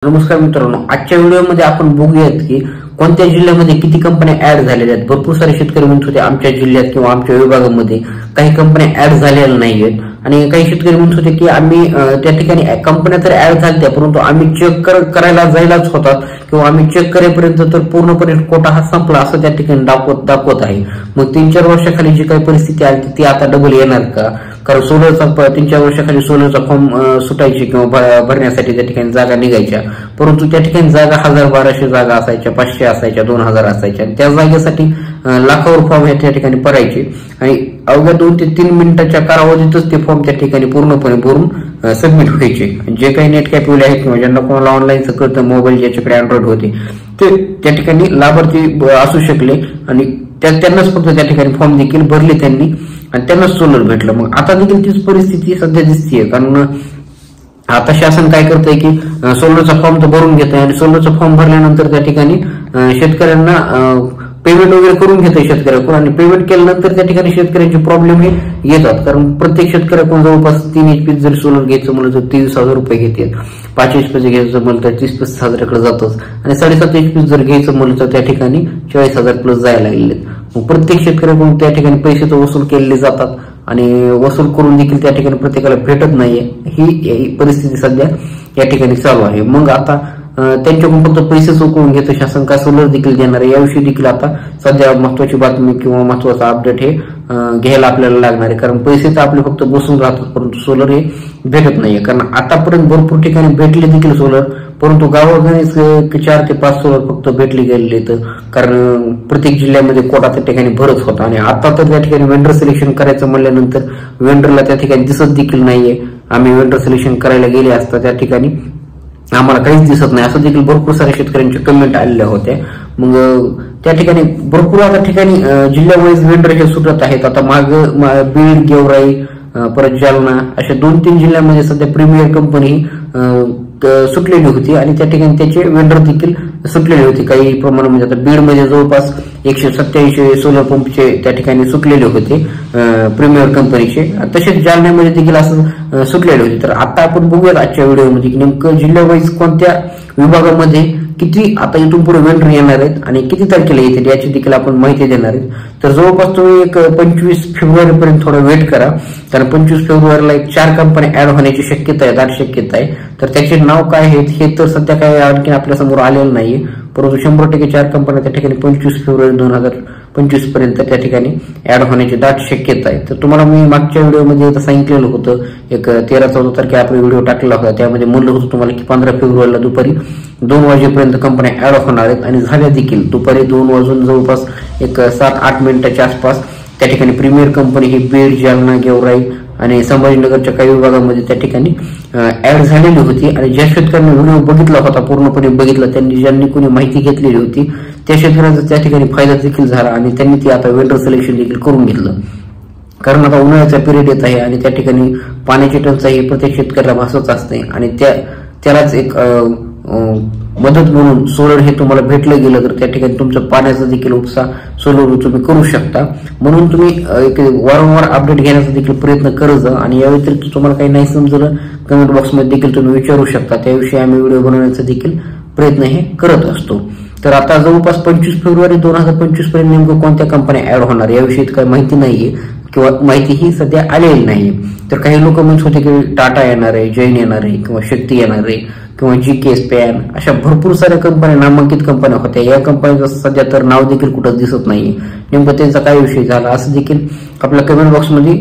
नमस्कार मित्रांनो, आजच्या व्हिडिओमध्ये आपण बघूयात की कोणत्या जिल्ह्यामध्ये किती कंपन्या ऍड झालेल्या आहेत। भरपूर सारे शेतकरी म्हणत होते आमच्या जिल्ह्यात किंवा आमच्या विभागामध्ये काही कंपन्या ऍड झालेल्या नाहीयेत आणि काही शेतकरी म्हणत होते की आम्ही त्या ठिकाणी कंपन्या तर ऍड झाल्या परंतु आम्ही चेक करायला जायलाच होतात किंवा आम्ही चेक करेपर्यंत तर पूर्णपणे कोटा हा संपला असं त्या ठिकाणी दाखवत आहे। मग 3-4 वर्षाखाली जी काही परिस्थिती आली ती आता डबल येणार का? कारण सोलरचा 3-4 वर्षाखाली सोलरचा फॉर्म सुटायचे किंवा भरण्यासाठी त्या ठिकाणी जागा निघायच्या, परंतु त्या ठिकाणी जागा 1000-1200 जागा असायच्या, 500 असायच्या, 2000 असायच्या। त्या जागेसाठी लाखावर फॉर्म त्या ठिकाणी भरायचे आणि अवघ्या 2 ते 3 मिनिटाच्या कालावधीतच ते फॉर्म त्या ठिकाणी पूर्णपणे भरून सबमिट व्हायचे। जे काही नेट कॅपेबल आहेत किंवा ज्यांना कोणाला ऑनलाईनचं कळतं, मोबाईल ज्याच्याकडे अँड्रॉइड होते ते त्या ठिकाणी लाभार्थी असू शकले आणि त्यांनाच फक्त त्या ठिकाणी फॉर्म देखील भरले त्यांनी आणि त्यांनाच सोलर भेटलं। मग आता देखील तीच परिस्थिती सध्या दिसतीये, कारण आता शासन काय करतंय की सोलरचा फॉर्म तर भरून घेत आहे आणि सोलरचा फॉर्म भरल्यानंतर त्या ठिकाणी शेतकऱ्यांना पेमेंट वगैरे करून घेतोय शेतकऱ्याकडून आणि पेमेंट केल्यानंतर त्या ठिकाणी शेतकऱ्यांचे प्रॉब्लेम हे येतात। कारण प्रत्येक शेतकऱ्याकडून जवळपास 3 HP जर सोलर घ्यायचं म्हणलं तर 30,000 रुपये घेतात, 5 HP घ्यायचं म्हणलं तर 30-35 हजाराकडे जातच आणि 7.5 HP जर घ्यायचं म्हणलं तर त्या ठिकाणी 40,000 प्लस जायला लागलेत। मग प्रत्येक शेतकऱ्याकडून त्या ठिकाणी पैसे तर वसूल केले जातात आणि वसूल करून देखील त्या ठिकाणी प्रत्येकाला भेटत नाहीये। ही परिस्थिती सध्या या ठिकाणी चालू आहे। मग आता त्यांच्याकडून फक्त पैसे चुकवून घेतो शासन, का सोलर देखील देणार आहे याविषयी देखील आता सध्या महत्वाची बातमी किंवा महत्वाचा अपडेट हे घ्यायला आपल्याला लागणार आहे। कारण पैसे तर आपले फक्त बसून राहतात परंतु सोलर हे भेटत नाहीये। कारण आतापर्यंत भरपूर ठिकाणी भेटले देखील सोलर, परंतु गावागावीच 4 ते 5 सोलर फक्त भेटले गेलेले आहेत। कारण प्रत्येक जिल्ह्यामध्ये कोटा त्या ठिकाणी भरत होता आणि आता तर त्या ठिकाणी वेंडर सिलेक्शन करायचं म्हणल्यानंतर वेंडरला त्या ठिकाणी दिसत देखील नाहीये। आम्ही वेंडर सिलेक्शन करायला गेले असता त्या ठिकाणी आम्हाला काहीच दिसत नाही असं देखील भरपूर साऱ्या शेतकऱ्यांच्या कमेंट आलेल्या होत्या। मग त्या ठिकाणी भरपूर आता ठिकाणी जिल्हा वाईज वेंडर हे सुटत आहेत। आता बीड, गेवराई, परत जालना अशा 2-3 जिल्ह्यामध्ये सध्या प्रीमियर कंपनी सुटलेली होती आणि त्या ठिकाणी त्याचे वेंडर देखील सुटलेले होते काही प्रमाणामध्ये। आता बीड मध्ये जवळपास 187 सोलर पंपचे त्या ठिकाणी सुटलेले होते प्रीमियर कंपनीचे, तसेच जालन्यामध्ये देखील असं सुटलेले होते। तर आता आपण बघूयात आजच्या व्हिडिओमध्ये की नेमकं जिल्हा वाईज कोणत्या विभागामध्ये किती आता इथून पुढे वेंडर येणार आहेत आणि किती तारखेला येतील याची देखील आपण माहिती देणार आहेत। तर जवळपास तुम्ही एक 25 फेब्रुवारीपर्यंत थोडा वेट करा, कारण 25 फेब्रुवारीला 4 कंपन्या ऍड होण्याची शक्यता आहे, दाट शक्यता आहे। तर त्याचे नाव काय आहेत हे तर सध्या काय आणखी आपल्या समोर आलेलं नाहीये, परंतु 100% 4 कंपन्या त्या ठिकाणी 25 फेब्रुवारी 2025 पर्यंत त्या ठिकाणी ऍड होण्याची दाट शक्यता आहे। तर तुम्हाला मी मागच्या व्हिडिओमध्ये सांगितलेलं होतं, एक 13-14 तारखेला आपण व्हिडिओ टाकलेला होता, त्यामध्ये म्हणलं होतं तुम्हाला की 15 फेब्रुवारीला दुपारी 2 वाजेपर्यंत कंपन्या ऍड होणार आहेत आणि झाल्या देखील। दुपारी 2 वाजून जवळपास एक 7-8 मिनिटाच्या आसपास त्या ठिकाणी प्रीमियर कंपनी ही बीड, जालना, गेवराई आणि संभाजीनगरच्या काही विभागामध्ये त्या ठिकाणी ऍड झालेली होती। आणि ज्या शेतकऱ्यांनी व्हिडिओ बघितला होता, पूर्णपणे बघितला, ज्यांनी कोणी माहिती घेतलेली होती त्या शेतकऱ्यांचा त्या ठिकाणी फायदा देखील झाला आणि त्यांनी ती आता वेंडर सिलेक्शन देखील करून घेतलं। कारण आता उन्हाळ्याचा पिरियड येत आहे आणि त्या ठिकाणी पाण्याची टंचाई प्रत्येक शेतकऱ्याला भासत असते आणि त्यालाच एक मदत म्हणून सोलर हे तुम्हाला भेटलं गेलं तर त्या ठिकाणी तुमचं पाण्याचा देखील उपसा सोलर तुम्ही करू शकता। म्हणून तुम्ही एक वारंवार अपडेट घेण्याचा देखील प्रयत्न करत जा आणि या व्यतिरिक्त तुम्हाला काही नाही समजलं कमेंट बॉक्समध्ये देखील तुम्ही विचारू शकता, त्याविषयी आम्ही व्हिडिओ बनवण्याचा देखील प्रयत्न हे करत असतो। तर आता जवळपास 25 फेब्रुवारी 2025 पर्यंत नेमकं कोणत्या कंपन्या ऍड होणार याविषयी काही माहिती नाहीये किंवा माहिती ही सध्या आलेली नाहीये। तर काही लोक म्हणत होते की टाटा येणार आहे, जैन येणार आहे किंवा शक्ती येणार आहे किंवा GK स्पॅन, अशा भरपूर साऱ्या कंपन्या, नामांकित कंपन्या होत्या। या कंपन्यांचं सध्या तर नाव देखील कुठं दिसत नाहीये, नेमकं त्यांचा काय विषय झाला असं देखील आपल्या कमेंट बॉक्समध्ये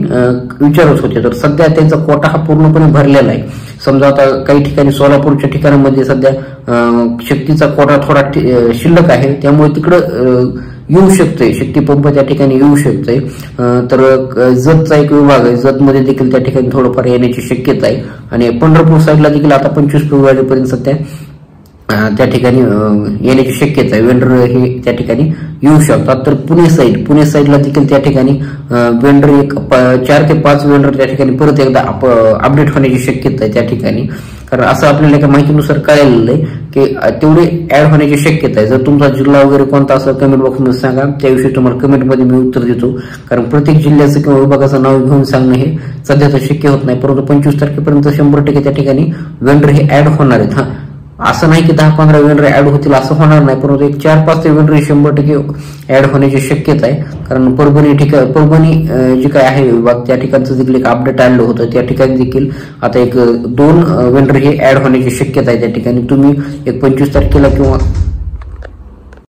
विचारत होते। तर सध्या त्यांचा कोटा हा पूर्णपणे भरलेला आहे। समजा आता काही ठिकाणी सोलापूरच्या ठिकाणामध्ये सध्या शक्तीचा कोटा थोडा शिल्लक आहे, त्यामुळे तिकडं येऊ शकतोय, शक्ती पंप त्या ठिकाणी येऊ शकतोय। तर जतचा एक विभाग आहे, जतमध्ये देखील त्या ठिकाणी थोडंफार येण्याची शक्यता आहे आणि पंढरपूर साईडला देखील आता 25 फेब्रुवारीपर्यंत सध्या त्या ठिकाणी येण्याची शक्यता आहे, वेंडर हे त्या ठिकाणी येऊ शकतात। तर पुणे साईडला देखील त्या ठिकाणी वेंडर एक 4 ते 5 वेंडर त्या ठिकाणी परत एकदा अपडेट होण्याची शक्यता आहे त्या ठिकाणी। कारण असं आपल्याला एका माहितीनुसार कळालेलं आहे की तेवढे ऍड होण्याची शक्यता आहे। जर तुमचा जिल्हा वगैरे कोणता असं कमेंट बॉक्समध्ये सांगा, त्याविषयी तुम्हाला कमेंटमध्ये मी उत्तर देतो। कारण प्रत्येक जिल्ह्याचं किंवा विभागाचं नाव घेऊन सांगणं हे सध्या तर शक्य होत नाही, परंतु 25 तारखेपर्यंत 100% त्या ठिकाणी वेंडर हे ऍड होणार आहेत। असं नाही की 10-15 वेंडर ऍड होतील असं होणार नाही, परंतु एक 4-5 वेंडर 100% ऍड होण्याची शक्यता आहे. कारण परभणी जे काय आहे विभाग त्या ठिकाणचं देखील एक अपडेट आलेलं होतं, त्या ठिकाणी देखील आता एक 2 वेंडर हे ऍड होण्याची शक्यता आहे. त्या ठिकाणी तुम्ही एक 25 तारखेला किंवा